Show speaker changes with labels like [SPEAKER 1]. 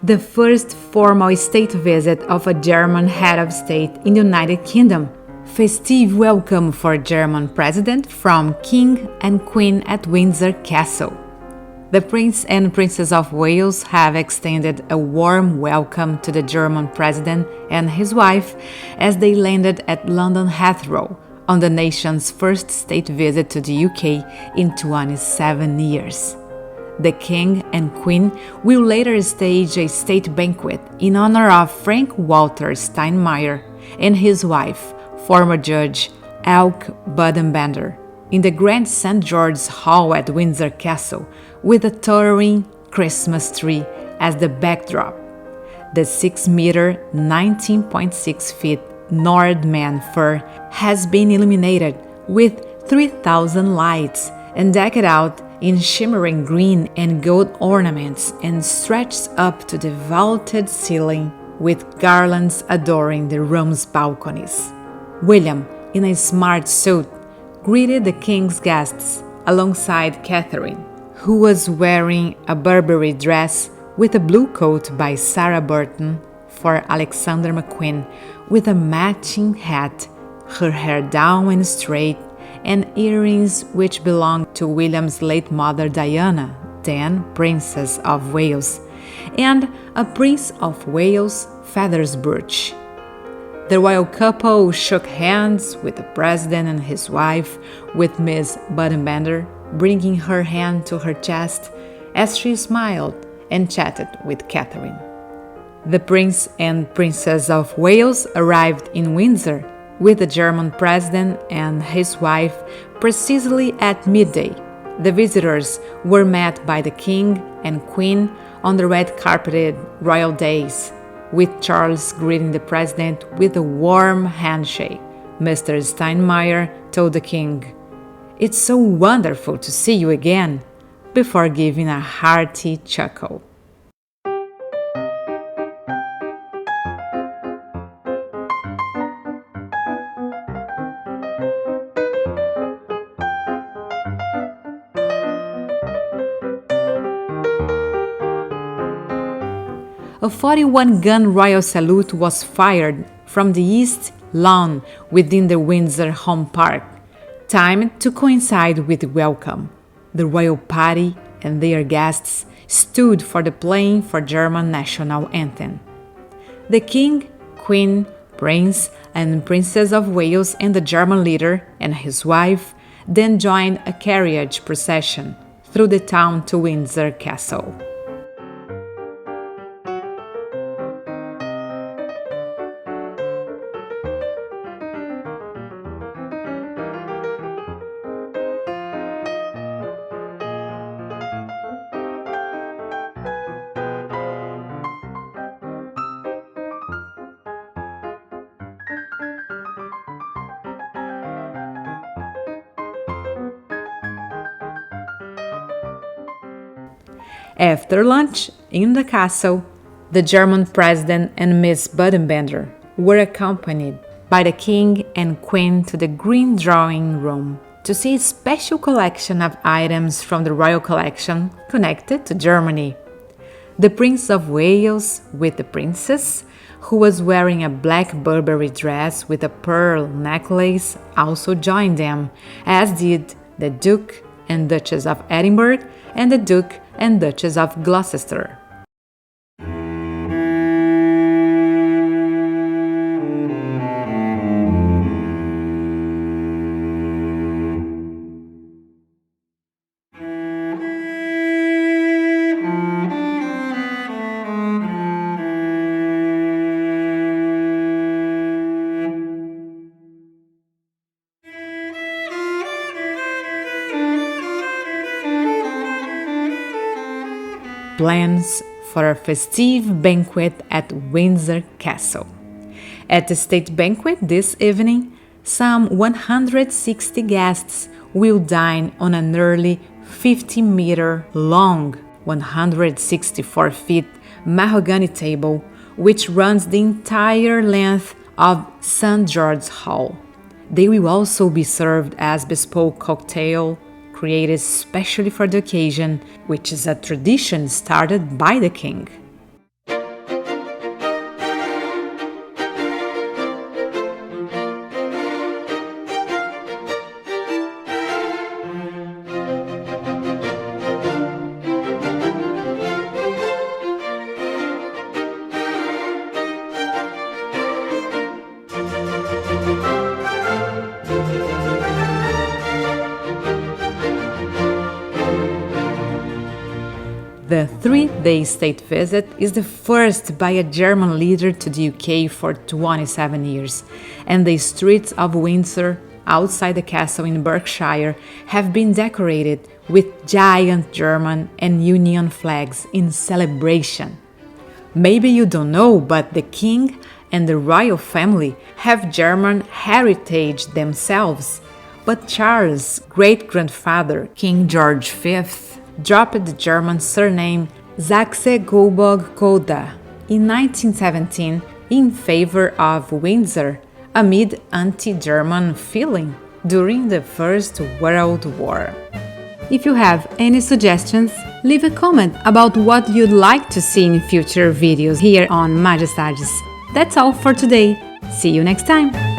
[SPEAKER 1] the first formal state visit of a German head of state in the United Kingdom. Festive welcome for German president from King and Queen at Windsor Castle. The Prince and Princess of Wales have extended a warm welcome to the German president and his wife as they landed at London Heathrow on the nation's first state visit to the UK in 27 years. The King and Queen will later stage a state banquet in honor of Frank Walter Steinmeier and his wife, former Judge Elke Budenbender, in the Grand St. George's Hall at Windsor Castle, with a towering Christmas tree as the backdrop. The 6-meter, 19.6 feet Nordman fir has been illuminated with 3,000 lights and decked out in shimmering green and gold ornaments and stretched up to the vaulted ceiling with garlands adorning the room's balconies. William, in a smart suit, greeted the king's guests alongside Catherine, who was wearing a Burberry dress with a blue coat by Sarah Burton for Alexander McQueen, with a matching hat, her hair down and straight, and earrings which belonged to William's late mother Diana, then Princess of Wales, and a Prince of Wales feathers brooch. The royal couple shook hands with the president and his wife, with Miss Budenbender bringing her hand to her chest as she smiled and chatted with Catherine. The Prince and Princess of Wales arrived in Windsor with the German president and his wife precisely at midday. The visitors were met by the King and Queen on the red-carpeted royal days, with Charles greeting the president with a warm handshake. Mr. Steinmeier told the king, "It's so wonderful to see you again," before giving a hearty chuckle. A 41-gun royal salute was fired from the east lawn within the Windsor Home Park, timed to coincide with the welcome. The royal party and their guests stood for the playing for German national anthem. The King, Queen, Prince and Princess of Wales and the German leader and his wife then joined a carriage procession through the town to Windsor Castle. After lunch in the castle, the German president and Miss Budenbender were accompanied by the King and Queen to the Green Drawing Room to see a special collection of items from the royal collection connected to Germany. The Prince of Wales, with the princess, who was wearing a black Burberry dress with a pearl necklace, also joined them, as did the Duke and Duchess of Edinburgh and the Duke and Duchess of Gloucester. Plans for a festive banquet at Windsor Castle. At the state banquet this evening, some 160 guests will dine on a nearly 50-meter long, 164 feet mahogany table, which runs the entire length of St. George's Hall. They will also be served as bespoke cocktail created specially for the occasion, which is a tradition started by the king. The state visit is the first by a German leader to the UK for 27 years, and the streets of Windsor, outside the castle in Berkshire, have been decorated with giant German and Union flags in celebration. Maybe you don't know, but the king and the royal family have German heritage themselves. But Charles' great-grandfather, King George V, dropped the German surname Saxe-Coburg-Gotha in 1917 in favor of Windsor amid anti-German feeling during the First World War. If you have any suggestions, leave a comment about what you'd like to see in future videos here on Majestades. That's all for today. See you next time!